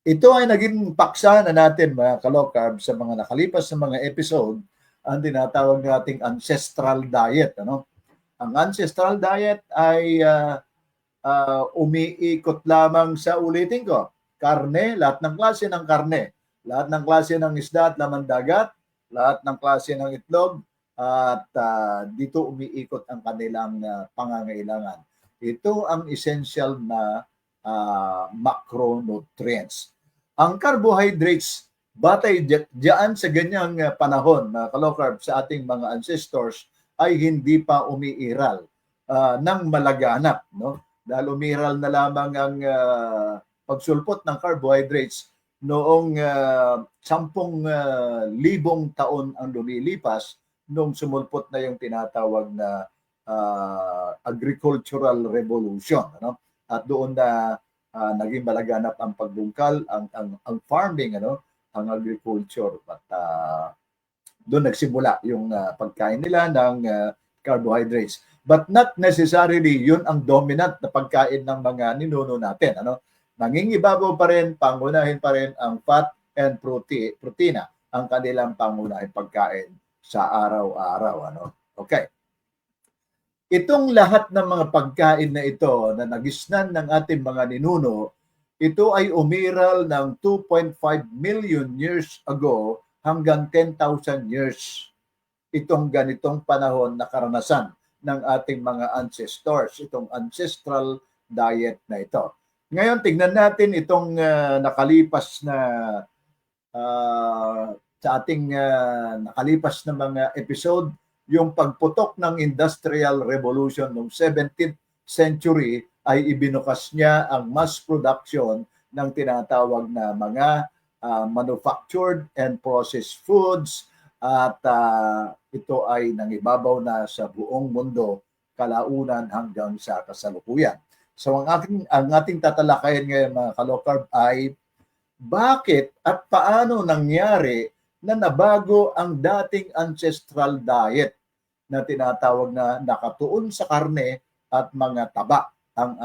Ito ay naging paksa na natin mga ka-low-carb sa mga nakalipas na mga episode, ang tinatawag nating ancestral diet. Ano? Ang ancestral diet ay umiikot lamang sa, ulitin ko, karne, lahat ng klase ng karne, lahat ng klase ng isda at laman dagat, lahat ng klase ng itlog, at dito umiikot ang kanilang pangangailangan. Ito ang essential na macronutrients. Ang carbohydrates, batay diyan sa ganyang panahon na ka-low-carb sa ating mga ancestors, ay hindi pa umiiral ng malaganap, no? Dahil umiral na lamang ang pagsulpot ng carbohydrates noong 10,000 taon ang lumilipas nung sumulpot na yung tinatawag na agricultural revolution, ano? At doon na naging malaganap ang pagbungkal, ang farming, ano, ang agriculture. At doon nagsimula yung pagkain nila ng carbohydrates. But not necessarily yun ang dominant na pagkain ng mga ninuno natin. Ano? Nangingibabaw pa rin, pangunahin pa rin ang fat and protina, ang kanilang pangunahing pagkain sa araw-araw. Ano? Okay. Itong lahat ng mga pagkain na ito na nagisnan ng ating mga ninuno, ito ay umiral ng 2.5 million years ago hanggang 10,000 years. Itong ganitong panahon na karanasan ng ating mga ancestors, itong ancestral diet na ito. Ngayon, tignan natin itong nakalipas na sa ating nakalipas na mga episode, yung pagputok ng Industrial Revolution noong 17th century ay ibinukas niya ang mass production ng tinatawag na mga manufactured and processed foods, at ito ay nangibabaw na sa buong mundo kalaunan hanggang sa kasalukuyan. So ang ating tatalakayin ngayon mga ka-low-carb ay bakit at paano nangyari na nabago ang dating ancestral diet na tinatawag na nakatuon sa karne at mga taba, ang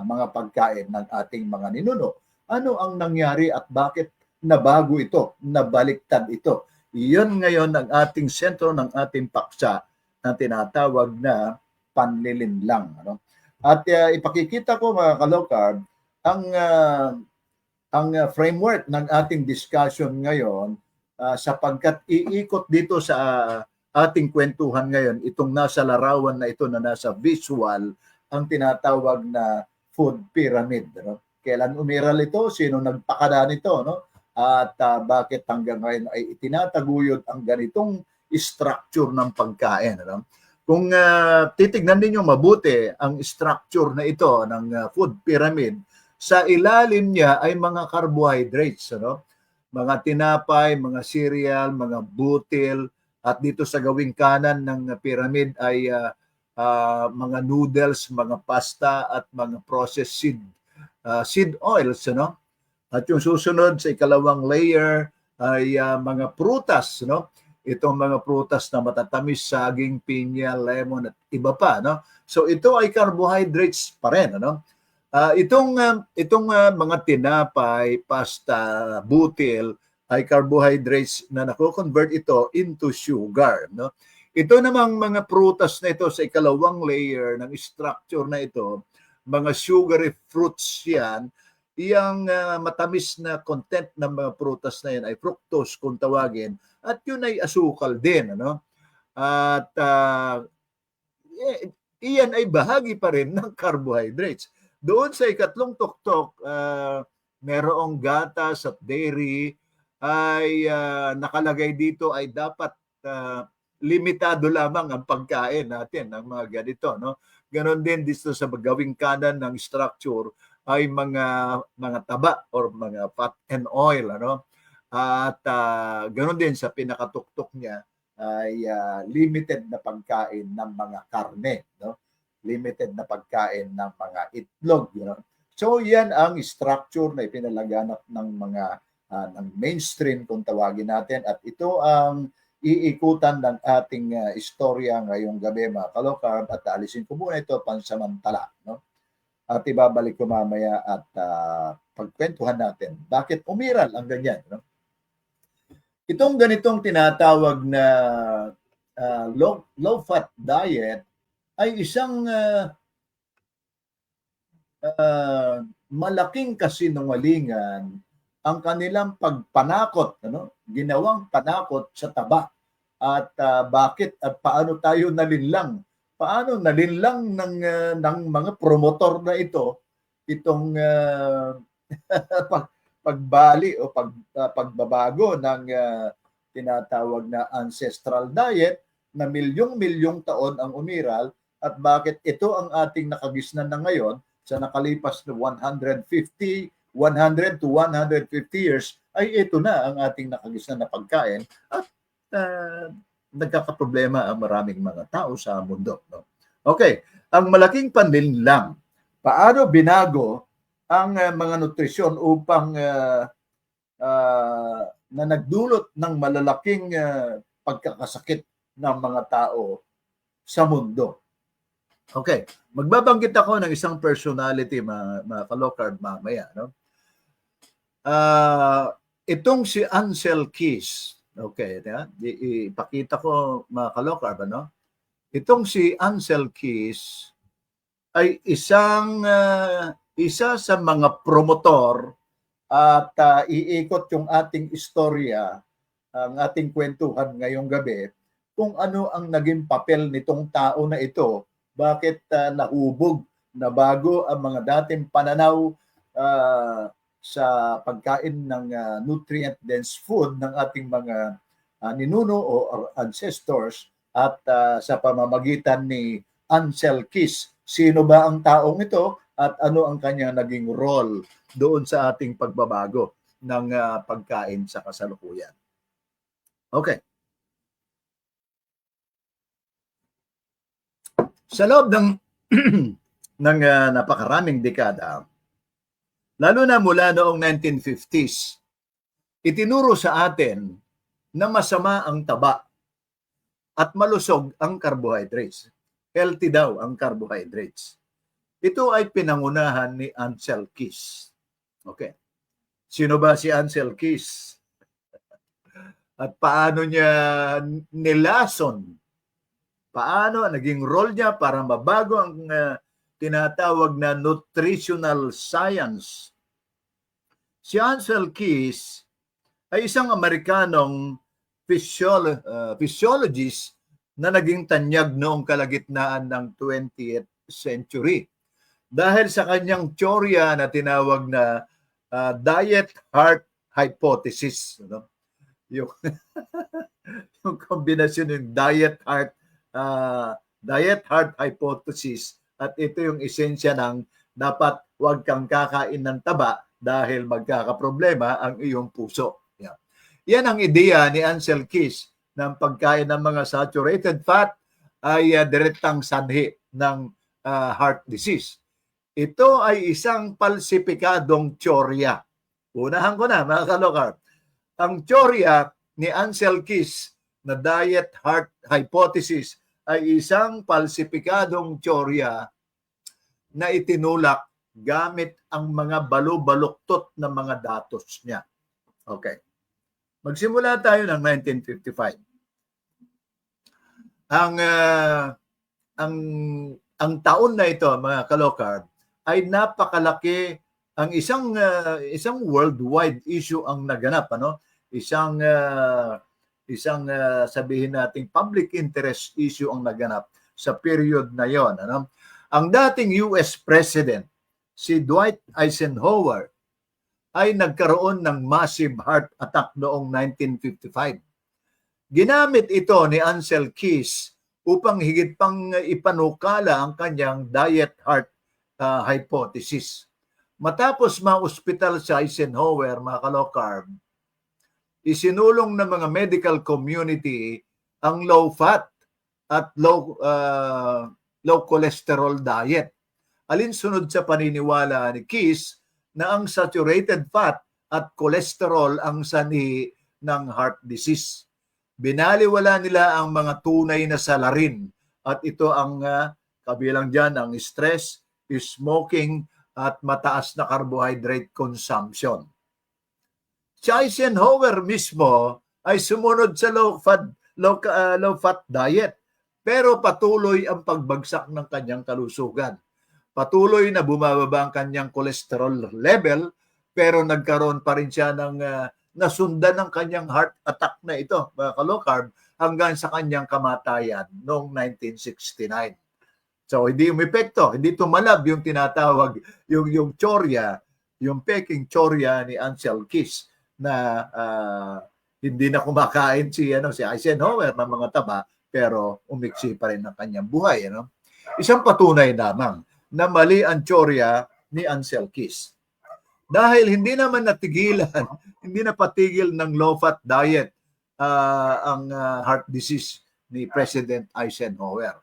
mga pagkain ng ating mga ninuno. Ano ang nangyari at bakit nabago ito, nabaliktad ito? Iyon ngayon ang ating sentro ng ating paksa na tinatawag na panlilinlang. Ano? At ipakikita ko mga ka-low-carb ang framework ng ating discussion ngayon sapagkat iikot dito sa ating kwentuhan ngayon itong nasa larawan na ito na nasa visual, ang tinatawag na food pyramid. No? Kailan umiral ito? Sino nagpakada nito? No? At bakit hanggang ngayon ay itinataguyod ang ganitong structure ng pagkain. Ano? Kung titignan ninyo mabuti ang structure na ito ng food pyramid, sa ilalim niya ay mga carbohydrates. Ano? Mga tinapay, mga cereal, mga butil, at dito sa gawing kanan ng pyramid ay mga noodles, mga pasta, at mga processed seed oils. Ano? At yung susunod sa ikalawang layer ay mga prutas, no? Itong mga prutas na matatamis, saging, pinya, lemon at iba pa, no? So ito ay carbohydrates pa rin, ano? Itong mga tinapay, pasta, butil ay carbohydrates na nako-convert ito into sugar, no? Ito namang mga prutas na ito sa ikalawang layer ng structure na ito, mga sugary fruits yan. Iyang matamis na content ng mga prutas na yan ay fructose kung tawagin, at yun ay asukal din. Ano? At iyan ay bahagi pa rin ng carbohydrates. Doon sa ikatlong tuktok, merong gatas at dairy, ay nakalagay dito ay dapat limitado lamang ang pagkain natin ng mga ganito. No? Ganon din dito sa gawing kanan ng structure ay mga taba or mga fat and oil, ano? At ganoon din sa pinakatuktok niya ay limited na pagkain ng mga karne, no? Limited na pagkain ng mga itlog, you know? So yan ang structure na ipinalaganap ng mga ng mainstream kung tawagin natin, at ito ang iikutan ng ating istorya ngayong gabi mga ka-low-carb, at alisin ko muna ito pansamantala, no? At ibabalik ko mamaya at pagkwentuhan natin. Bakit umiral ang ganyan? No? Itong ganitong tinatawag na low-fat diet ay isang malaking kasinungalingan ang kanilang pagpanakot, ginawang panakot sa taba. At bakit at paano tayo nalinlang? Paano nalinlang ng mga promotor na itong pagbali o pagbabago ng tinatawag na ancestral diet na milyong-milyong taon ang umiral, at bakit ito ang ating nakagisnan na ngayon sa nakalipas na 100 to 150 years ay ito na ang ating nakagisnan na pagkain, at nagkakaproblema ang maraming mga tao sa mundo. No? Okay, ang malaking panlinlang, paano binago ang mga nutrisyon upang na nagdulot ng malalaking pagkakasakit ng mga tao sa mundo. Okay, magbabanggit ako ng isang personality, mga kalokard, mamaya. No? Itong si Ansel Keys, okay, ipakita ko, mga kalokard, no? Itong si Ansel Keys ay isa sa mga promotor at iikot yung ating istorya, ang ating kwentuhan ngayong gabi, kung ano ang naging papel nitong tao na ito, bakit nahubog, nabago ang mga dating pananaw sa pagkain ng nutrient-dense food ng ating mga ninuno o ancestors, at sa pamamagitan ni Ansel Keys. Sino ba ang taong ito at ano ang kanyang naging role doon sa ating pagbabago ng pagkain sa kasalukuyan? Okay. Sa loob ng napakaraming dekada, lalo na mula noong 1950s, itinuro sa atin na masama ang taba at malusog ang carbohydrates. Healthy daw ang carbohydrates. Ito ay pinangunahan ni Ansel Keys. Okay. Sino ba si Ansel Keys? At paano niya nilason? Paano naging role niya para mabago ang tinatawag na nutritional science? Si Ansel Keys ay isang Amerikanong physiologist na naging tanyag noong kalagitnaan ng 20th century. Dahil sa kanyang teorya na tinawag na diet heart hypothesis. No? Yung kombinasyon ng diet heart hypothesis, at ito yung esensya ng dapat huwag kang kakain ng taba dahil magkakaproblema ang iyong puso. Yeah. Yan ang ideya ni Ansel Keys ng pagkain ng mga saturated fat ay direktang sanhi ng heart disease. Ito ay isang palsipikadong teorya. Unahan ko na, mga kalokar. Ang teorya ni Ansel Keys na diet heart hypothesis ay isang palsipikadong teorya na itinulak gamit ang mga balubaluktot na mga datos niya. Okay. Magsimula tayo ng 1955. Ang taon na ito, mga kalokar, ay napakalaki, ang isang worldwide issue ang naganap, Isang sabihin nating public interest issue ang naganap sa period na yon. Ang dating US President, si Dwight Eisenhower, ay nagkaroon ng massive heart attack noong 1955. Ginamit ito ni Ansel Keys upang higit pang ipanukala ang kanyang diet heart hypothesis. Matapos ma-ospital si Eisenhower, mga kalokar, isinulong ng mga medical community ang low-fat at low cholesterol diet. Alinsunod sa paniniwala ni Keys na ang saturated fat at cholesterol ang sanhi ng heart disease. Binaliwala nila ang mga tunay na salarin, at ito ang kabilang dyan ang stress, smoking, at mataas na carbohydrate consumption. Si Eisenhower mismo ay sumunod sa low-fat diet, pero patuloy ang pagbagsak ng kanyang kalusugan. Patuloy na bumababa ang kanyang cholesterol level, pero nagkaroon pa rin siya ng nasundan ng kanyang heart attack na ito, mga ka-low carb, hanggang sa kanyang kamatayan noong 1969. So hindi umepekto, hindi tumalab yung tinatawag, yung tsorya, yung peking tsorya ni Ancel Keys na hindi na kumakain si Eisenhower ng mga taba, pero umiksi pa rin ang kanyang buhay. Isang patunay lamang na mali ang tsorya ni Ancel Keys. Dahil hindi naman natigilan, hindi napatigil ng low-fat diet ang heart disease ni President Eisenhower.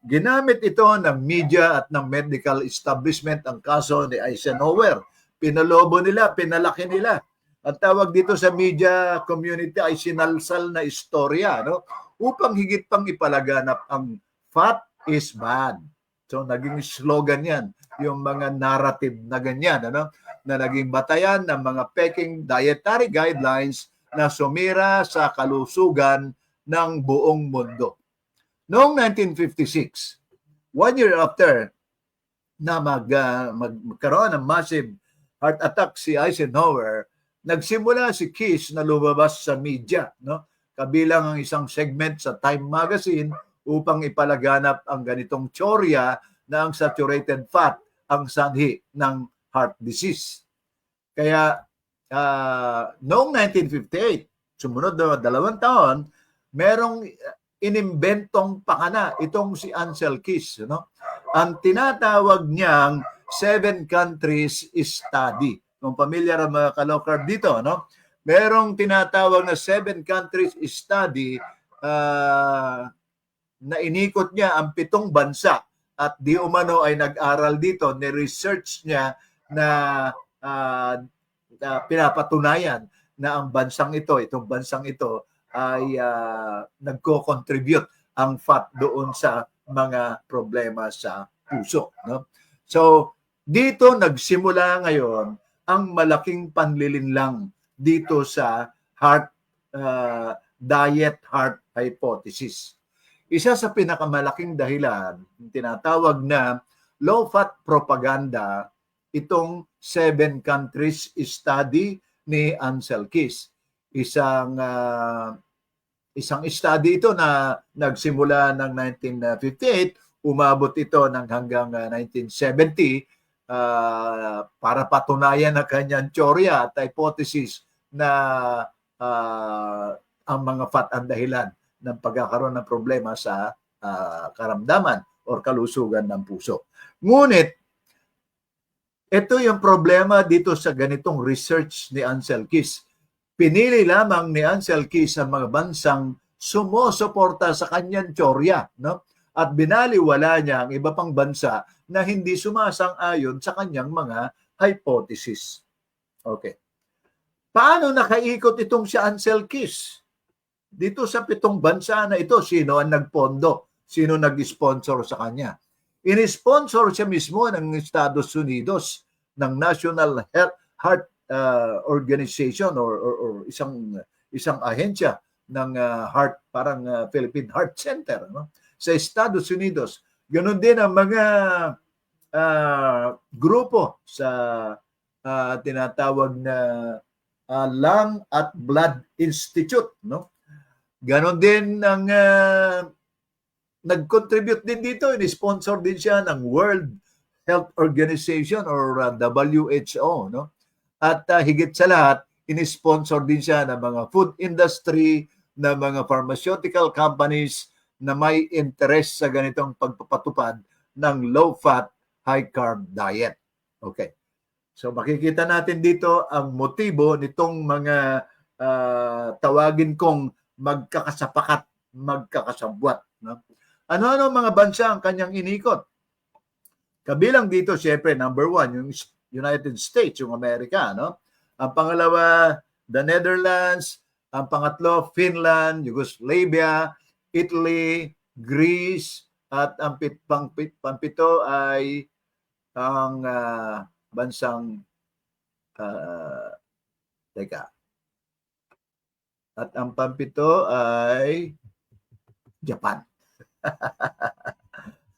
Ginamit ito ng media at ng medical establishment ang kaso ni Eisenhower. Pinalobo nila, pinalaki nila. Ang tawag dito sa media community ay sinalsal na istorya, upang higit pang ipalaganap ang fat is bad. So naging slogan yan, yung mga narrative na ganyan, na naging batayan ng mga peking dietary guidelines na sumira sa kalusugan ng buong mundo. Noong 1956, 1 year after na magkaroon ng massive heart attack si Eisenhower, nagsimula si Keys na lumabas sa media, kabilang ang isang segment sa Time magazine upang ipalaganap ang ganitong tsorya na ang saturated fat ang sanhi ng heart disease. Kaya noong 1958, sumunod na 2 taon, merong inimbentong pakana itong si Ancel Keys. Ang tinatawag niyang 7 countries study. Kung pamilyar ang mga ka-low carb dito, merong tinatawag na 7 countries study na inikot niya ang 7 bansa at di umano ay nag-aral dito, ni-research niya na pinapatunayan na ang itong bansang ito ay nagko-contribute ang fat doon sa mga problema sa puso. So, dito nagsimula ngayon ang malaking panlilinlang dito sa diet heart hypothesis. Isa sa pinakamalaking dahilan, tinatawag na low-fat propaganda, itong 7 countries study ni Ancel Keys. Isang study ito na nagsimula ng 1958, umabot ito ng hanggang 1970 para patunayan ang kanyang tsorya at hypothesis na ang mga fat ang dahilan ng pagkakaroon ng problema sa karamdaman o kalusugan ng puso. Ngunit, ito yung problema dito sa ganitong research ni Ancel Keys. Pinili lamang ni Ancel Keys ang mga bansang sumusuporta sa kanyang tsorya, at binaliwala niya ang iba pang bansa na hindi sumasang-ayon sa kanyang mga hypothesis. Okay. Paano nakaikot itong si Ancel Keys? Dito sa 7 bansa na ito, sino ang nagpondo? Sino nag-sponsor sa kanya? In-sponsor siya mismo ng Estados Unidos, ng National Heart Organization or isang ahensya ng heart, parang Philippine Heart Center, sa Estados Unidos. Ganon din ang mga grupo sa tinatawag na Lung at Blood Institute, Ganon din ang nag-contribute din dito, in-sponsor din siya ng World Health Organization or WHO, At higit sa lahat, in-sponsor din siya ng mga food industry, ng mga pharmaceutical companies na may interest sa ganitong pagpapatupad ng low-fat, high-carb diet. Okay. So makikita natin dito ang motibo nitong mga tawagin kong magkakasapakat, magkakasabwat. Ano-ano mga bansa ang kanyang inikot? Kabilang dito, syempre, number 1, yung United States, yung Amerika. Ang pangalawa, the Netherlands. Ang pangatlo, Finland, Yugoslavia, Italy, Greece. At ang pampito ay ang bansang teka. At ang pampito ay Japan.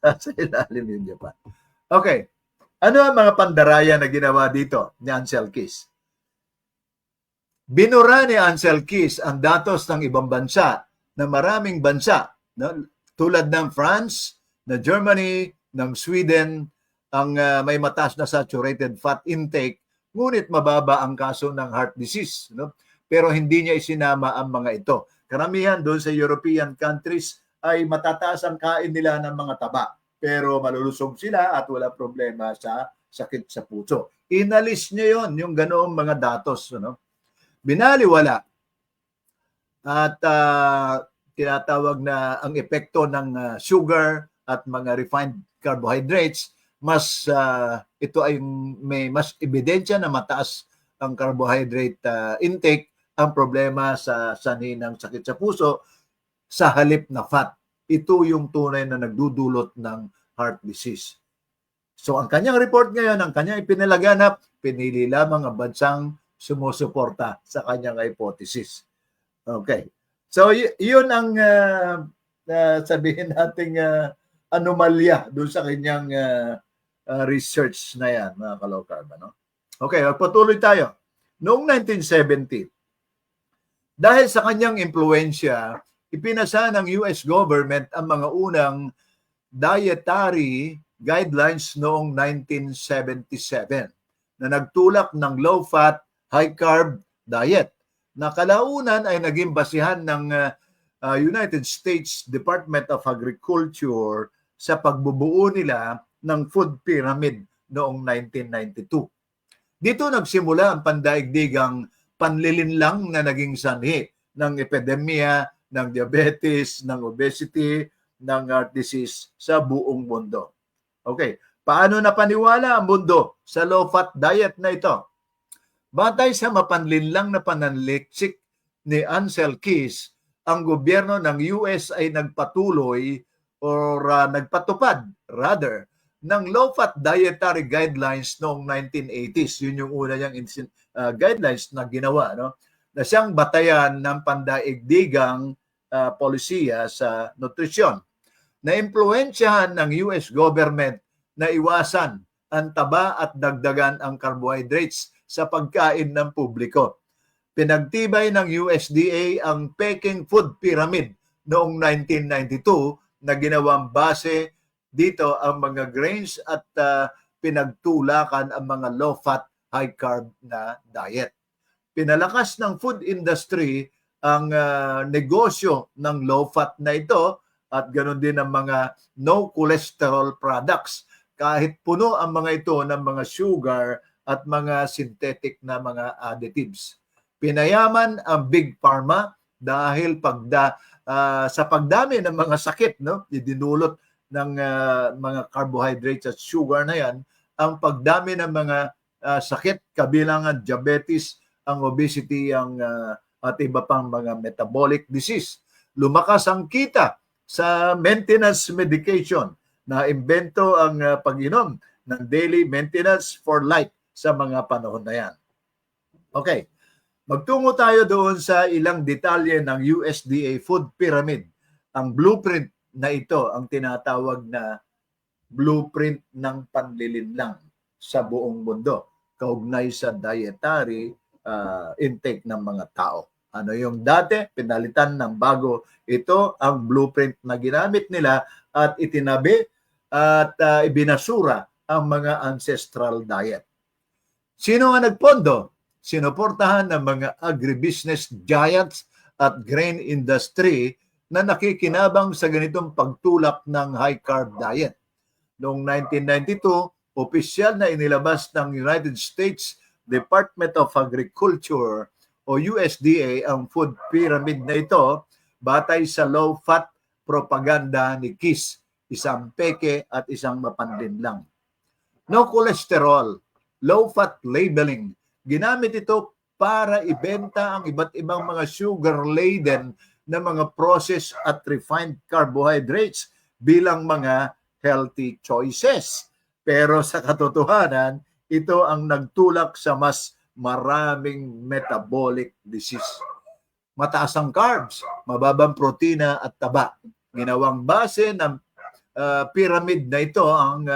Sa ilalim yung Japan. Okay. Ano ang mga pandaraya na ginawa dito ni Ansel Keys? Binura ni Ansel Keys ang datos ng ibang bansa na maraming bansa, no? Tulad ng France, na Germany, ng Sweden, ang may mataas na saturated fat intake, ngunit mababa ang kaso ng heart disease. No? Pero hindi niya isinama ang mga ito. Karamihan doon sa European countries ay matataas ang kain nila ng mga taba. Pero malulusog sila at wala problema sa sakit sa puso. Inalis niya yon, yung ganoong mga datos. No? Binaliwala. At tinatawag na ang epekto ng sugar at mga refined carbohydrates, mas ito ay may mas ebidensya na mataas ang carbohydrate intake ang problema sa sanhi ng sakit sa puso sa halip na fat. Ito yung tunay na nagdudulot ng heart disease. So ang kanyang report ngayon, ang kanyang ipinalaganap, pinili lamang ang bansang sumusuporta sa kanyang hypothesis. Okay. So yun ang sabihin nating anomalya doon sa kanyang research na yan, mga ka-low-carb. No? Okay, magpatuloy tayo. Noong 1970, dahil sa kanyang impluensya, ipinasa ng US government ang mga unang dietary guidelines noong 1977 na nagtulak ng low-fat, high-carb diet na kalaunan ay naging basihan ng United States Department of Agriculture sa pagbubuo nila ng food pyramid noong 1992. Dito nagsimula ang pandaigdigang panlilinlang na naging sanhi ng epidemya, ng diabetes, ng obesity, ng heart disease sa buong mundo. Okay, paano napaniwala ang mundo sa low-fat diet na ito? Batay sa mapanlinlang na pananliksik ni Ansel Keys, ang gobyerno ng US ay nagpatuloy or nagpatupad rather ng low-fat dietary guidelines noong 1980s. Yun yung una niyang guidelines na ginawa, no? Na siyang batayan ng pandaigdigang polisiya sa nutrisyon. Na-impluensyahan ng US government na iwasan ang taba at dagdagan ang carbohydrates sa pagkain ng publiko. Pinagtibay ng USDA ang Peking Food Pyramid noong 1992 na ginawang base dito ang mga grains at pinagtulakan ang mga low-fat, high-carb na diet. Pinalakas ng food industry ang negosyo ng low-fat na ito at ganoon din ang mga no-cholesterol products kahit puno ang mga ito ng mga sugar at mga synthetic na mga additives. Pinayaman ang Big Pharma dahil sa pagdami ng mga sakit, no, dinulot ng mga carbohydrates at sugar na yan, ang pagdami ng mga sakit, kabilang ang diabetes, ang obesity, at iba pang mga metabolic disease. Lumakas ang kita sa maintenance medication na imbento ang pag-inom ng daily maintenance for life sa mga panahon na yan. Okay, magtungo tayo doon sa ilang detalye ng USDA Food Pyramid. Ang blueprint na ito ang tinatawag na blueprint ng panlilinlang sa buong mundo kaugnay sa dietary intake ng mga tao. Ano yung dati, pinalitan ng bago. Ito ang blueprint na ginamit nila at itinabi at ibinasura ang mga ancestral diet. Sino ang nagpondo? Sinuportahan ng mga agribusiness giants at grain industry na nakikinabang sa ganitong pagtulak ng high-carb diet. Noong 1992, opisyal na inilabas ng United States Department of Agriculture o USDA ang food pyramid na ito batay sa low-fat propaganda ni Keys, isang peke at isang mapanlinlang. No cholesterol, low-fat labeling. Ginamit ito para ibenta ang iba't ibang mga sugar-laden na mga processed at refined carbohydrates bilang mga healthy choices. Pero sa katotohanan, ito ang nagtulak sa mas maraming metabolic disease. Mataas ang carbs, mababang protina at taba. Ginawang base ng pyramid na ito ang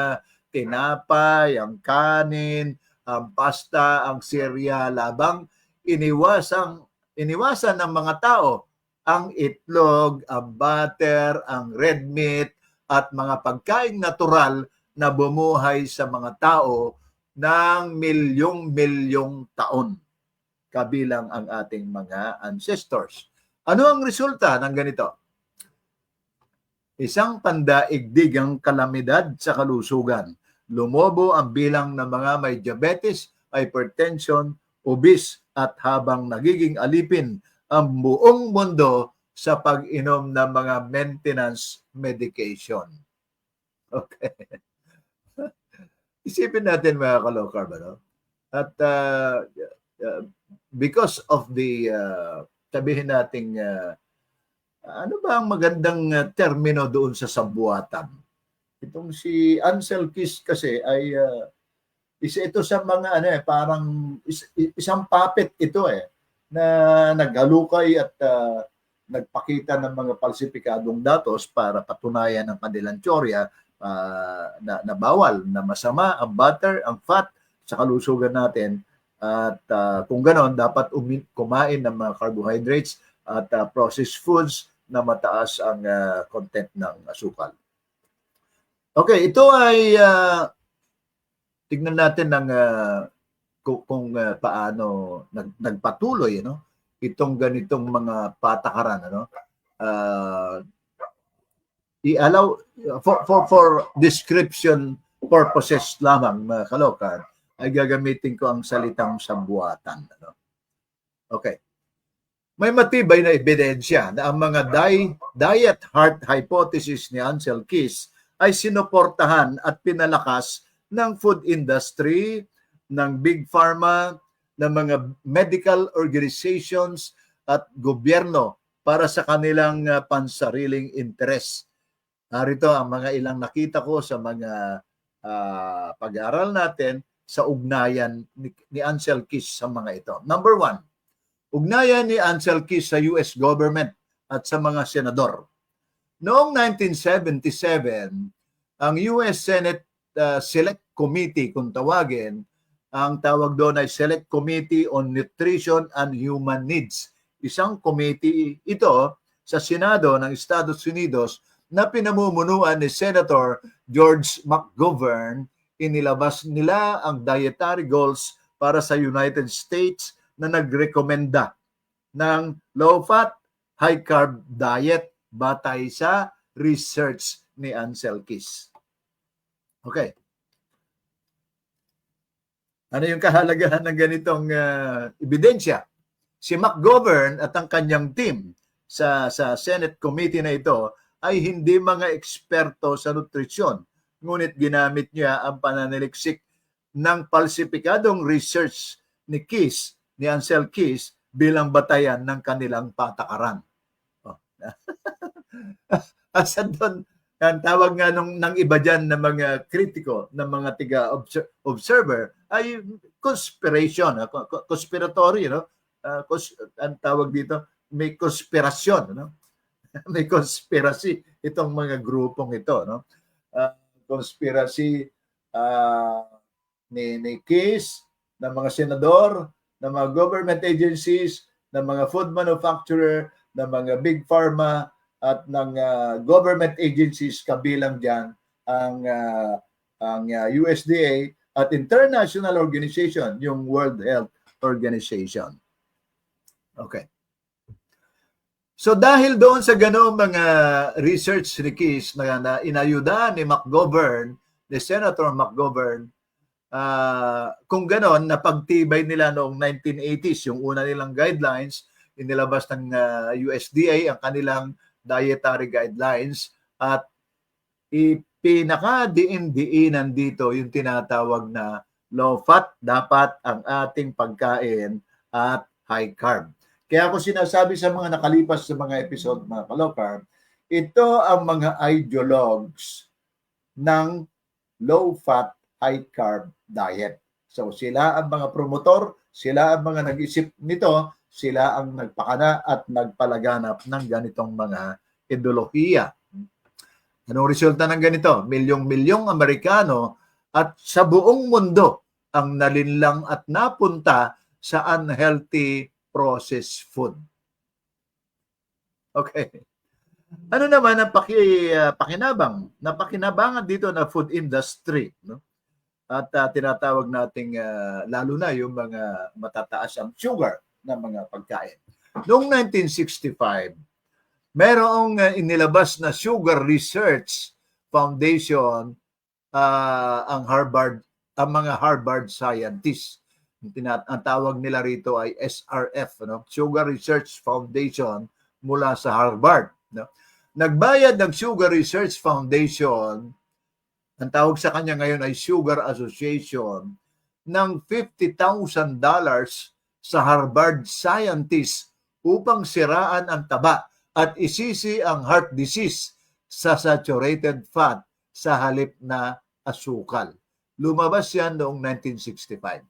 tinapay, ang kanin, ang pasta, ang cereal, labang iniwasan ng mga tao ang itlog, ang butter, ang red meat, at mga pagkaing natural na bumuhay sa mga tao ng milyong-milyong taon, kabilang ang ating mga ancestors. Ano ang resulta ng ganito? Isang pandaigdigang kalamidad sa kalusugan. Lumobo ang bilang ng mga may diabetes, hypertension, obese, at habang nagiging alipin ang buong mundo sa pag-inom ng mga maintenance medication. Okay. Isipin natin mga ka-low carb, ano? At because of the, sabihin nating, ano ba ang magandang termino doon sa sambuatan? Itong si Ansel Keys kasi ay isa ito sa mga parang isang puppet ito na naghalukay at nagpakita ng mga falsipikadong datos para patunayan ang kanilang teorya na bawal, na masama ang butter, ang fat sa kalusugan natin, at kung ganon dapat kumain ng mga carbohydrates at processed foods na mataas ang content ng asukal. Okay, ito ay tignan natin ng kung paano nagpatuloy itong ganitong mga patakaran, i-allow for description purposes lamang, mga kalokan, ay gagamitin ko ang salitang sambuatan. Okay. May matibay na ebidensya na ang mga diet heart hypothesis ni Ansel Keys ay sinuportahan at pinalakas ng food industry, ng big pharma, ng mga medical organizations at gobyerno para sa kanilang pansariling interes. Narito ang mga ilang nakita ko sa mga pag-aaral natin sa ugnayan ni Ansel Keys sa mga ito. Number 1, ugnayan ni Ansel Keys sa US government at sa mga senador. Noong 1977, ang US Senate Select Committee, kung tawagin, ang tawag doon ay Select Committee on Nutrition and Human Needs. Isang committee ito sa Senado ng Estados Unidos na pinamumunuan ni Senator George McGovern. Inilabas nila ang dietary goals para sa United States na nagrekomenda ng low-fat, high-carb diet batay sa research ni Ansel Keys. Okay. Ano yung kahalagahan ng ganitong ebidensya? Si McGovern at ang kanyang team sa Senate Committee na ito ay hindi mga eksperto sa nutrisyon, ngunit ginamit niya ang pananaliksik ng falsipikadong research ni Keys, ni Ansel Keys, bilang batayan ng kanilang patakaran. Asan doon, ang tawag nga ng iba dyan ng mga kritiko, ng mga tiga-observer, ay conspiration, conspiratory, ang tawag dito, may konspirasyon, may conspiracy itong mga grupong ito, conspiracy ni Keys, ng mga senador, ng mga government agencies, ng mga food manufacturer, ng mga big pharma, at ng government agencies, kabilang diyan ang USDA at international organization, yung World Health Organization. Okay. So dahil doon sa ganoong mga research ni Keys na inayuda ni McGovern, ni Senator McGovern, kung ganon, napagtibay nila noong 1980s, yung una nilang guidelines, inilabas ng USDA ang kanilang dietary guidelines, at ipinakadiin-diinan dito yung tinatawag na low fat, dapat ang ating pagkain, at high carb. Kaya ako sinasabi sa mga nakalipas sa mga episode, mga ka-low carb, ito ang mga ideologues ng low fat, high carb diet. So sila ang mga promotor, sila ang mga nag-isip nito, sila ang nagpakana at nagpalaganap ng ganitong mga ideolohiya. Anong resulta ng ganito? Milyong-milyong Amerikano at sa buong mundo ang nalinlang at napunta sa unhealthy processed food. Okay. Ano naman ang pakinabang? Napakinabangan dito na food industry, no? At tinatawag nating lalo na yung mga matataas ang sugar na mga pagkain. Noong 1965, merong inilabas na Sugar Research Foundation ang mga Harvard scientists. Ang tawag nila rito ay SRF, no? Sugar Research Foundation mula sa Harvard, no? Nagbayad ng Sugar Research Foundation, ang tawag sa kanya ngayon ay Sugar Association, ng $50,000 sa Harvard scientists upang siraan ang taba at isisi ang heart disease sa saturated fat sa halip na asukal. Lumabas yan noong 1965.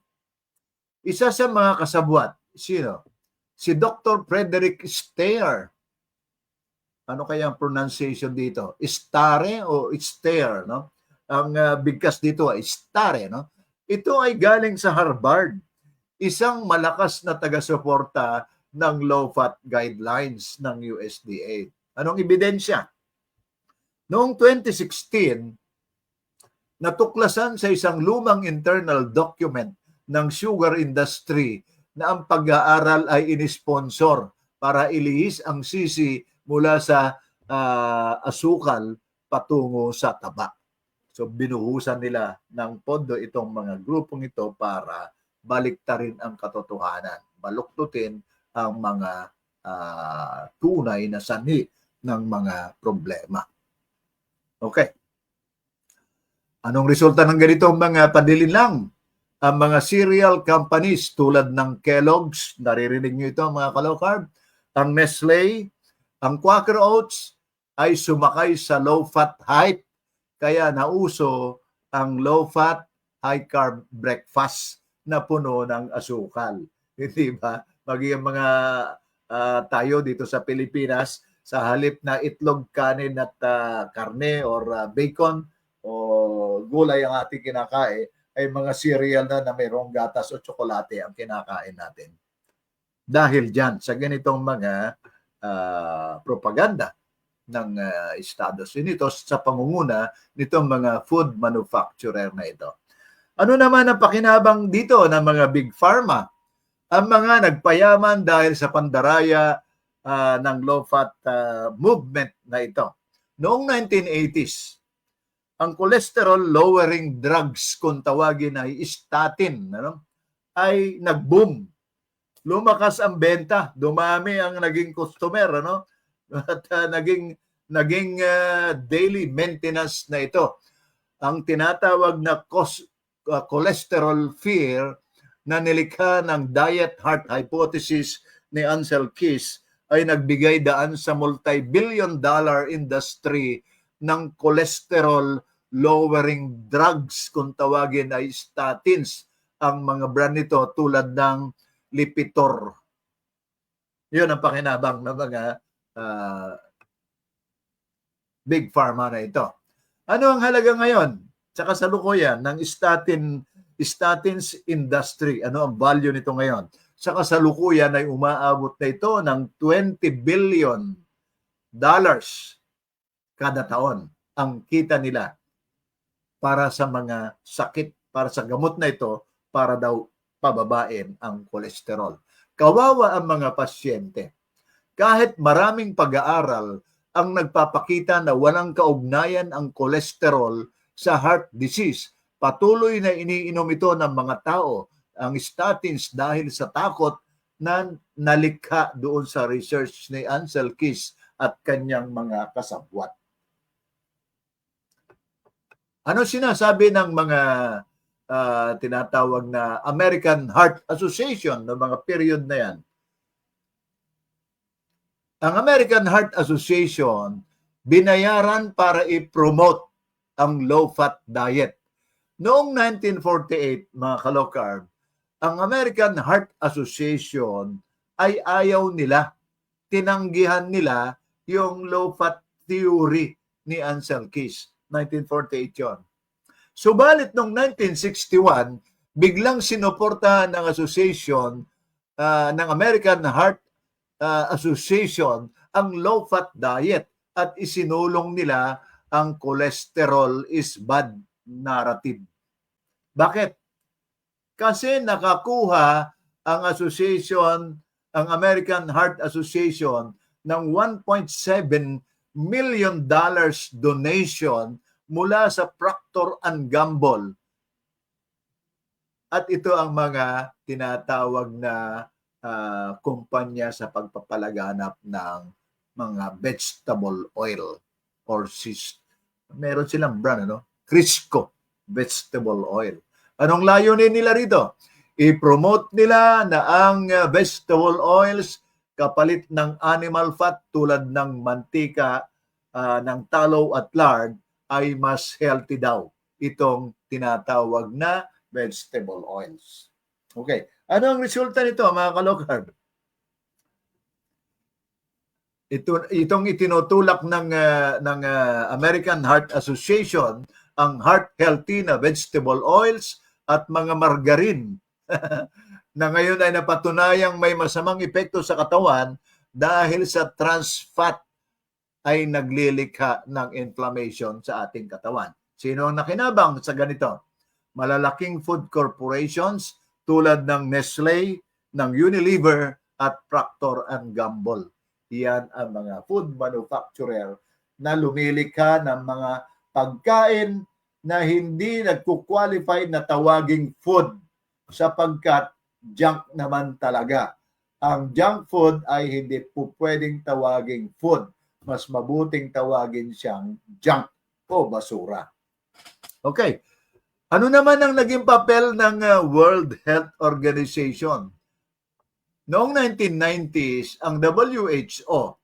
Isa sa mga kasabwat, sino? Si Dr. Frederick Stare. Ano kaya ang pronunciation dito? Stare o Stare, no? Ang bigkas dito ay Stare, no? Ito ay galing sa Harvard, isang malakas na taga-suporta ng low-fat guidelines ng USDA. Anong ebidensya? Noong 2016, natuklasan sa isang lumang internal document ng sugar industry na ang pag-aaral ay inisponsor para ilihis ang sisi mula sa asukal patungo sa taba. So binuhusan nila ng pondo itong mga grupong ito para baliktarin ang katotohanan, baluktutin ang mga tunay na sanhi ng mga problema. Okay. Anong resulta ng ganito mga padilinlang? Ang mga cereal companies tulad ng Kellogg's, naririnig nyo ito mga ka-low-carb, ang Nestle, ang Quaker Oats ay sumakay sa low-fat hype, kaya nauso ang low-fat, high-carb breakfast na puno ng asukal. Hindi ba? Maging mga tayo dito sa Pilipinas, sa halip na itlog, kanin at karne or bacon o gulay ang ating kinakain, ay mga cereal na mayroong gatas o tsokolate ang kinakain natin. Dahil dyan, sa ganitong mga propaganda ng Estados Unidos sa pangunguna nitong mga food manufacturer na ito. Ano naman ang pakinabang dito ng mga big pharma? Ang mga nagpayaman dahil sa pandaraya ng low-fat movement na ito. Noong 1980s, ang cholesterol-lowering drugs, kung tawagin ay statin, ay nag-boom. Lumakas ang benta, dumami ang naging customer, at naging daily maintenance na ito. Ang tinatawag na cholesterol fear na nilikha ng diet heart hypothesis ni Ansel Keys ay nagbigay daan sa multi-billion dollar industry ng cholesterol lowering drugs, kung tawagin ay statins. Ang mga brand nito tulad ng Lipitor. Yun ang pakinabang ng mga big pharma na ito. Ano ang halaga ngayon sa kasalukuyan ng statins industry? Ano ang value nito ngayon? Sa kasalukuyan ay umaabot na ito ng $20 billion kada taon ang kita nila para sa mga sakit, para sa gamot na ito, para daw pababain ang kolesterol. Kawawa ang mga pasyente. Kahit maraming pag-aaral ang nagpapakita na walang kaugnayan ang kolesterol sa heart disease, patuloy na iniinom ito ng mga tao ang statins dahil sa takot na nalikha doon sa research ni Ansel Keys at kanyang mga kasabwat. Ano sinasabi ng mga tinatawag na American Heart Association ng mga period na yan? Ang American Heart Association binayaran para i-promote ang low-fat diet. Noong 1948, mga kalokarb, ang American Heart Association ay ayaw nila, tinanggihan nila yung low-fat theory ni Ansel Keys. 1948 yon. Subalit noong 1961, biglang sinuportahan ng association ng American Heart Association ang low-fat diet at isinulong nila ang cholesterol is bad narrative. Bakit? Kasi nakakuha ang ang American Heart Association ng $1.7 million donation mula sa Procter and Gamble. At ito ang mga tinatawag na kumpanya sa pagpapalaganap ng mga vegetable oil or meron silang brand, Crisco vegetable oil. Anong layunin nila rito? I-promote nila na ang vegetable oils kapalit ng animal fat tulad ng mantika, ng tallow at lard ay mas healthy daw itong tinatawag na vegetable oils. Okay. Ano ang resulta nito, mga kalokarb? Itong itinutulak ng American Heart Association, ang heart healthy na vegetable oils at mga margarine na ngayon ay napatunayang may masamang epekto sa katawan dahil sa trans fat ay naglilikha ng inflammation sa ating katawan. Sino ang nakinabang sa ganito? Malalaking food corporations tulad ng Nestle, ng Unilever at Procter and Gamble. Iyan ang mga food manufacturer na lumilikha ng mga pagkain na hindi nagkukwalify na tawaging food sapagkat junk naman talaga. Ang junk food ay hindi po pwedeng tawaging food. Mas mabuting tawagin siyang junk o basura. Okay. Ano naman ang naging papel ng World Health Organization? Noong 1990s, ang WHO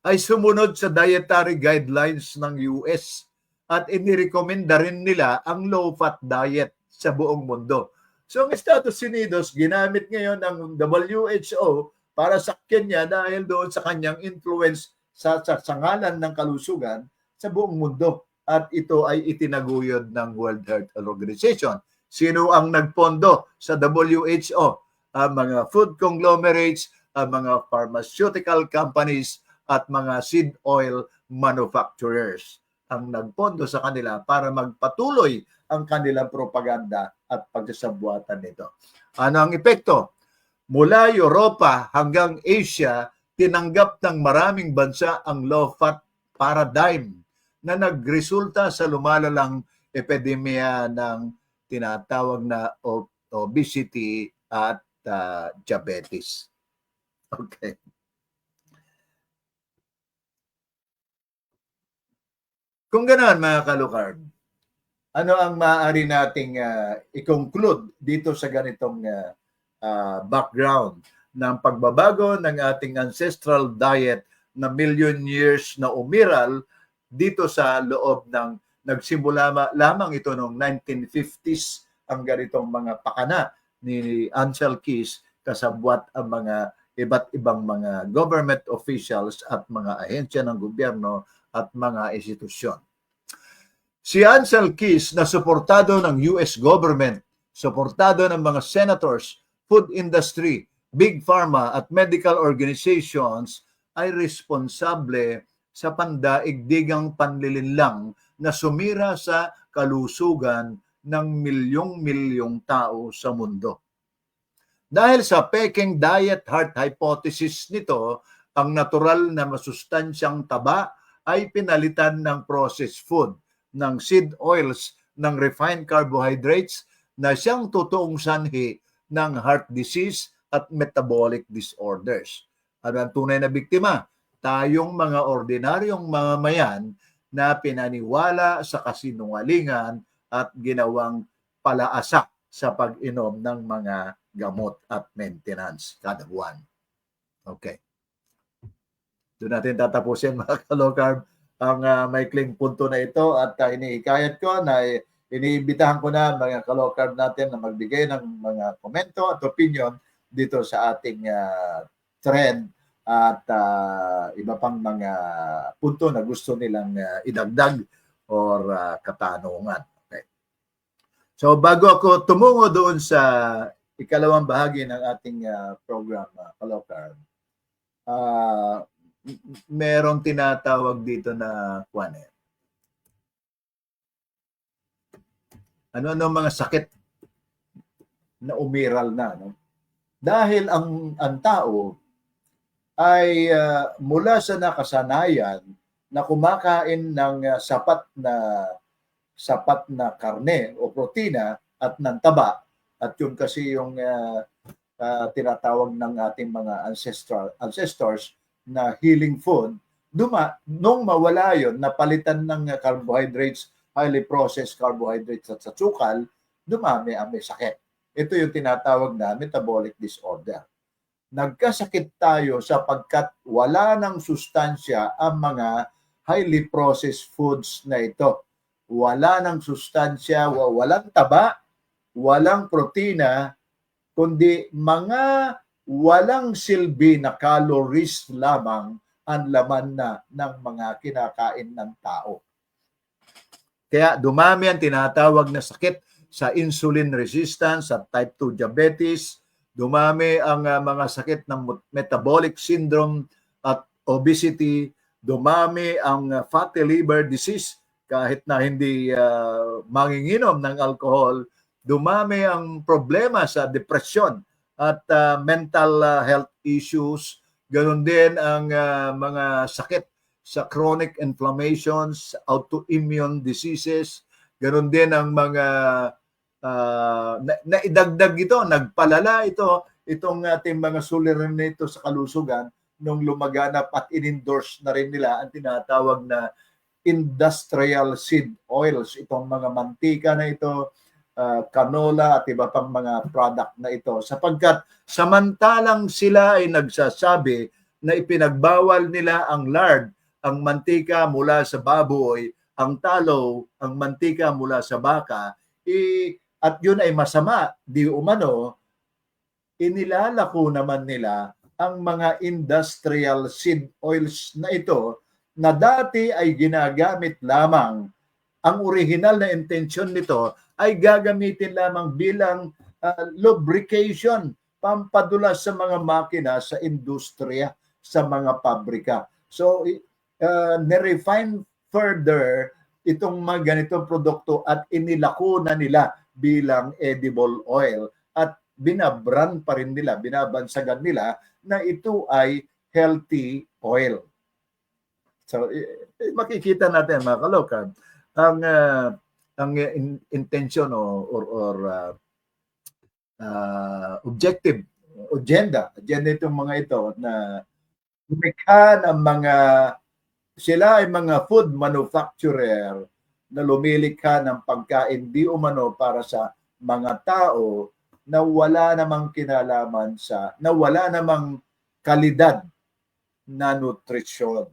ay sumunod sa dietary guidelines ng US at inirekomenda rin nila ang low-fat diet sa buong mundo. So ang Estados Unidos, ginamit ngayon ang WHO para sakyan niya dahil doon sa kanyang influence sa ngalan ng kalusugan sa buong mundo. At ito ay itinaguyod ng World Health Organization. Sino ang nagpondo sa WHO? Ang mga food conglomerates, ang mga pharmaceutical companies, at mga seed oil manufacturers ang nagpondo sa kanila para magpatuloy ang kanilang propaganda at pagsasabuatan nito. Ano ang epekto? Mula Europa hanggang Asia, tinanggap ng maraming bansa ang low-fat paradigm na nagresulta sa lumalalang epidemya ng tinatawag na obesity at diabetes. Okay. Kung ganoon, mga kalukarb, ano ang maaari nating i-conclude dito sa ganitong background ng pagbabago ng ating ancestral diet na million years na umiral dito sa loob ng nagsimula lamang ito noong 1950s ang ganitong mga pakana ni Ansel Keys kasabwat ang mga iba't ibang mga government officials at mga ahensya ng gobyerno at mga institusyon. Si Ansel Keys na suportado ng US government, suportado ng mga senators, food industry, big pharma at medical organizations ay responsable sa pandaigdigang panlilinlang na sumira sa kalusugan ng milyong-milyong tao sa mundo. Dahil sa Peking diet heart hypothesis nito, ang natural na masustansyang taba ay pinalitan ng processed food, ng seed oils, ng refined carbohydrates na siyang totoong sanhi ng heart disease at metabolic disorders. Ano ang tunay na biktima? Tayong mga ordinaryong mamamayan na pinaniwala sa kasinungalingan at ginawang palaasa sa pag-inom ng mga gamot at maintenance kada buwan. Okay. Doon natin tatapusin, mga kalokarb, ang maikling punto na ito at inihikayat ko na iniimbitahan ko na mga ka-low-carb natin na magbigay ng mga komento at opinion dito sa ating thread at iba pang mga punto na gusto nilang idagdag or katanungan. Okay. So bago ako tumungo doon sa ikalawang bahagi ng ating program, ka-low-carb, merong tinatawag dito na ano mga sakit na umiral na, no? Dahil ang tao ay mula sa nakasanayan na kumakain ng sapat na karne o protina at ng taba, at yun kasi yung tinatawag ng ating mga ancestors na healing food, nung mawala yun, napalitan ng carbohydrates, highly processed carbohydrates at sa sukal, dumami ang may sakit. Ito yung tinatawag na metabolic disorder. Nagkasakit tayo sapagkat wala ng sustansya ang mga highly processed foods na ito. Wala ng sustansya, walang taba, walang protina, kundi mga walang silbi na calories lamang ang laman na ng mga kinakain ng tao. Kaya dumami ang tinatawag na sakit sa insulin resistance, sa type 2 diabetes, dumami ang mga sakit ng metabolic syndrome at obesity, dumami ang fatty liver disease kahit na hindi manginginom ng alcohol, dumami ang problema sa depression at mental health issues, ganoon din ang mga sakit sa chronic inflammations, autoimmune diseases, ganoon din ang mga naidagdag ito, nagpalala itong ating mga suliranin nito sa kalusugan nung lumaganap at in-endorse na rin nila ang tinatawag na industrial seed oils, itong mga mantika na ito, canola at iba pang mga product na ito, sapagkat samantalang sila ay nagsasabi na ipinagbawal nila ang lard, ang mantika mula sa baboy, ang tallow, ang mantika mula sa baka, at yun ay masama, di umano, inilalako naman nila ang mga industrial seed oils na ito na dati ay ginagamit lamang. Ang original na intensyon nito ay gagamitin lamang bilang lubrication, pampadulas sa mga makina, sa industriya, sa mga pabrika. So, nirefine further itong mga ganitong produkto at inilako na nila bilang edible oil at binabrand pa rin nila, binabansagan nila na ito ay healthy oil. So, makikita natin mga ka-low-carb, ang intention or objective, agenda itong mga ito na lumikha ng mga, sila ay mga food manufacturer na lumilikha ng pagkain di umano para sa mga tao na wala namang kinalaman na wala namang kalidad na nutrisyon.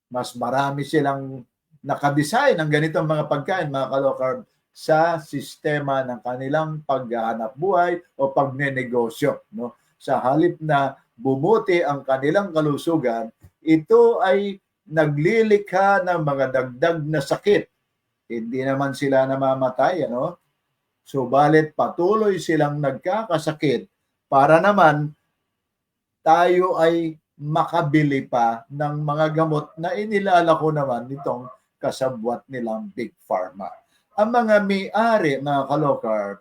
Mas marami silang nakadesign ng ganitong mga pagkain, mga ka-low-carb, sa sistema ng kanilang paghahanap buhay o pagnenegosyo. No? Sa halip na bumuti ang kanilang kalusugan, ito ay naglilikha ng mga dagdag na sakit. Hindi naman sila namamatay, ano? Subalit patuloy silang nagkakasakit para naman tayo ay makabili pa ng mga gamot na inilalako naman nitong kasabwat nilang Big Pharma. Ang mga may-ari, mga ka-low-carb,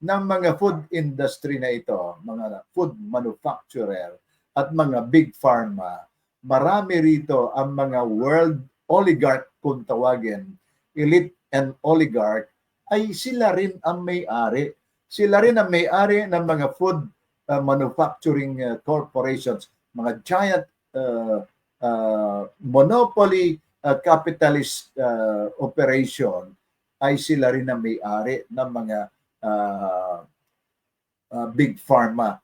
ng mga food industry na ito, mga food manufacturer at mga Big Pharma, marami rito ang mga world oligarch kung tawagin, elite and oligarch, ay sila rin ang may-ari. Sila rin ang may-ari ng mga food manufacturing corporations, mga giant monopoly capitalist operation, ay sila rin ang may-ari ng mga Big Pharma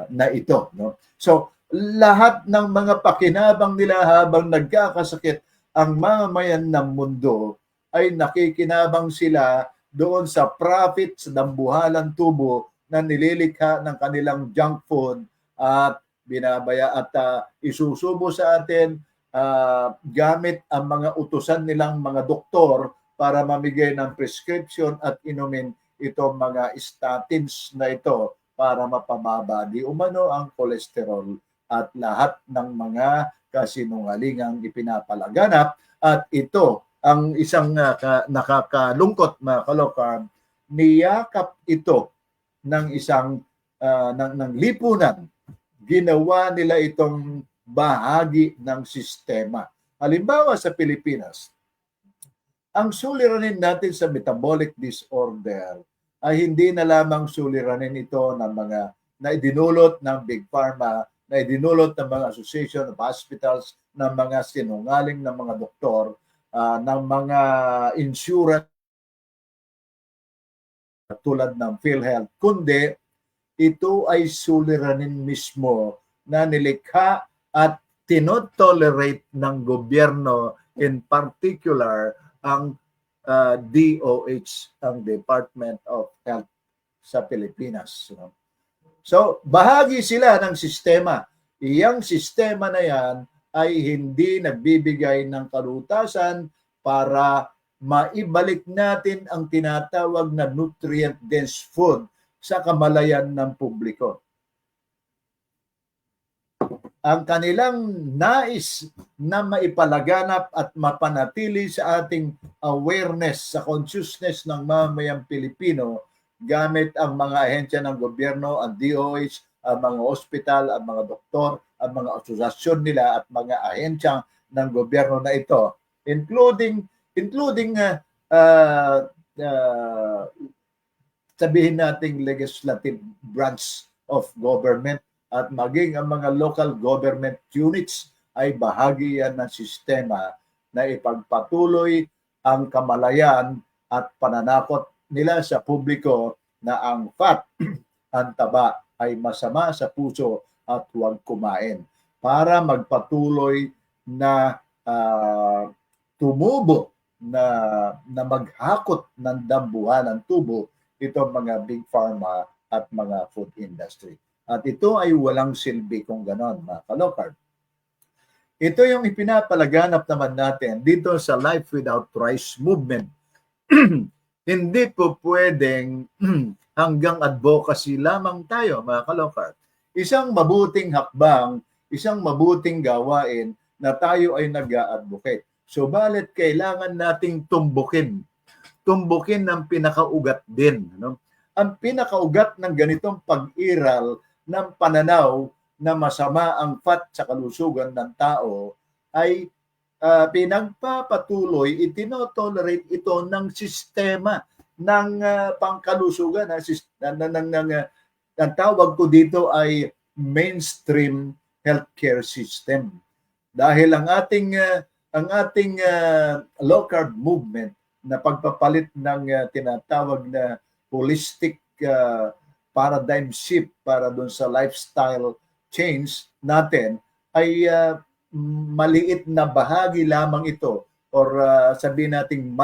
na ito. No? So, lahat ng mga pakinabang nila habang nagkakasakit ang mamamayan ng mundo ay nakikinabang sila doon sa profit sa dambuhalang tubo na nililikha ng kanilang junk food at binabaya at isusubo sa atin gamit ang mga utusan nilang mga doktor para mamigay ng prescription at inumin itong mga statins na ito para mapababa di umano ang kolesterol at lahat ng mga kasinungalingang ipinapalaganap. At ito ang isang nakakalungkot na Ka-Low-Carb, niyakap ito ng isang ng lipunan. Ginawa nila itong bahagi ng sistema. Halimbawa sa Pilipinas, ang suliranin natin sa metabolic disorder ay hindi na lamang suliranin ito ng mga na idinulot ng Big Pharma, na idinulot ng mga Association of Hospitals, ng mga sinungaling ng mga doktor, ng mga insurance tulad ng PhilHealth, kundi ito ay suliranin mismo na nilikha at tinotolerate ng gobyerno, in particular ang DOH, ang Department of Health sa Pilipinas. So, bahagi sila ng sistema. Iyang sistema na yan ay hindi nagbibigay ng kalutasan para maibalik natin ang tinatawag na nutrient-dense food sa kamalayan ng publiko. Ang kanilang nais na maipalaganap at mapanatili sa ating awareness, sa consciousness ng mamamayang Pilipino gamit ang mga ahensya ng gobyerno, ang DOH, ang mga ospital, ang mga doktor, ang mga asosasyon nila at mga ahensya ng gobyerno na ito, including sabihin nating legislative branch of government at maging ang mga local government units ay bahagi yan ng sistema na ipagpatuloy ang kamalayan at pananakot nila sa publiko na ang fat, ang taba ay masama sa puso at huwag kumain para magpatuloy na tumubo na maghakot ng dambuhan ng tubo itong mga big pharma at mga food industry. At ito ay walang silbi kung ganon, mga Ka-Low-Carb. Ito yung ipinapalaganap naman natin dito sa Life Without Rice movement. Hindi po pwedeng hanggang advocacy lamang tayo, mga Ka-Low-Carb. Isang mabuting hakbang, isang mabuting gawain na tayo ay nag-a-advocate. Subalit kailangan nating tumbukin ng pinakaugat din. No? Ang pinakaugat ng ganitong pag-iral ng pananaw na masama ang fat sa kalusugan ng tao ay pinagpapatuloy, itinotolerate ito ng sistema ng pangkalusugan. Ang tawag ko dito ay mainstream healthcare system. Dahil ang ating low carb movement na pagpapalit ng tinatawag na holistic paradigm shift para doon sa lifestyle change natin ay maliit na bahagi lamang ito or sabihin nating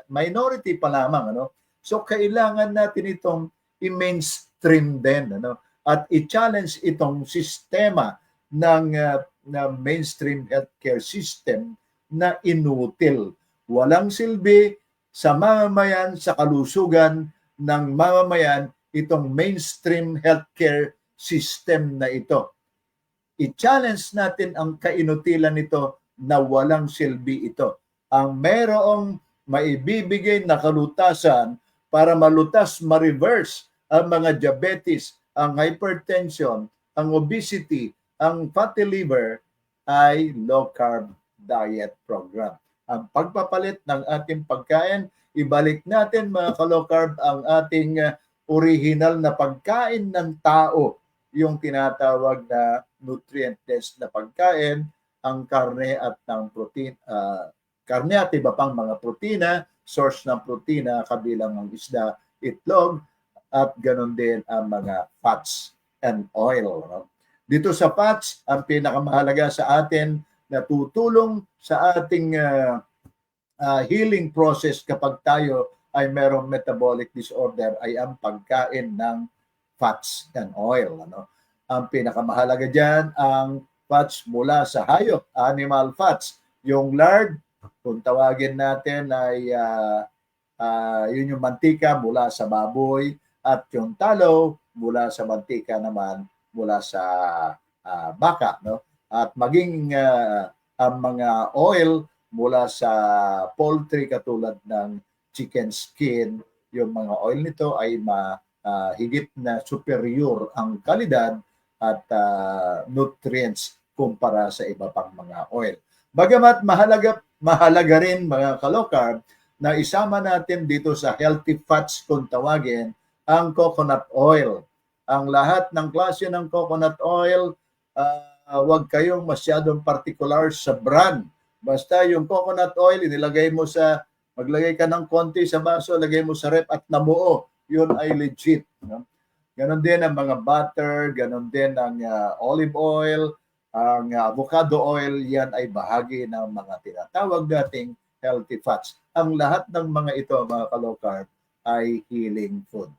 minority pa lamang, ano. So kailangan natin itong i-mainstream din, ano, at i-challenge itong sistema ng mainstream healthcare system na inutil, walang silbi sa mamamayan, sa kalusugan ng mamamayan, itong mainstream healthcare system na ito. I-challenge natin ang kainutilan nito na walang silbi ito. Ang merong maibibigay na kalutasan para malutas, ma-reverse ang mga diabetes, ang hypertension, ang obesity, ang fatty liver ay low-carb diet program. Ang pagpapalit ng ating pagkain, ibalik natin, mga ka-low-carb, ang ating original na pagkain ng tao, yung tinatawag na nutrient-dense na pagkain, ang karne at ng protein, karne at iba pang mga protina, source ng protina kabilang ang isda, itlog, at ganoon din ang mga fats and oil. No? Dito sa fats, ang pinakamahalaga sa atin na tutulong sa ating healing process kapag tayo ay merong metabolic disorder ay ang pagkain ng fats and oil. Ano? Ang pinakamahalaga dyan, ang fats mula sa hayop, animal fats. Yung lard, kung tawagin natin ay yun yung mantika mula sa baboy at yung tallow mula sa mantika naman mula sa baka. No? At maging ang mga oil mula sa poultry katulad ng chicken skin, yung mga oil nito ay higit na superior ang kalidad at nutrients kumpara sa iba pang mga oil. Bagamat mahalaga rin mga kalokarb na isama natin dito sa healthy fats kung tawagin ang coconut oil. Ang lahat ng klase ng coconut oil, huwag kayong masyadong particular sa brand. Basta yung coconut oil, maglagay ka ng konti sa baso, lagay mo sa rep at nabuo. Yun ay legit. No? Ganon din ang mga butter, ganon din ang olive oil, ang avocado oil, yan ay bahagi ng mga tinatawag nating healthy fats. Ang lahat ng mga ito, mga ka-low carb, ay healing food.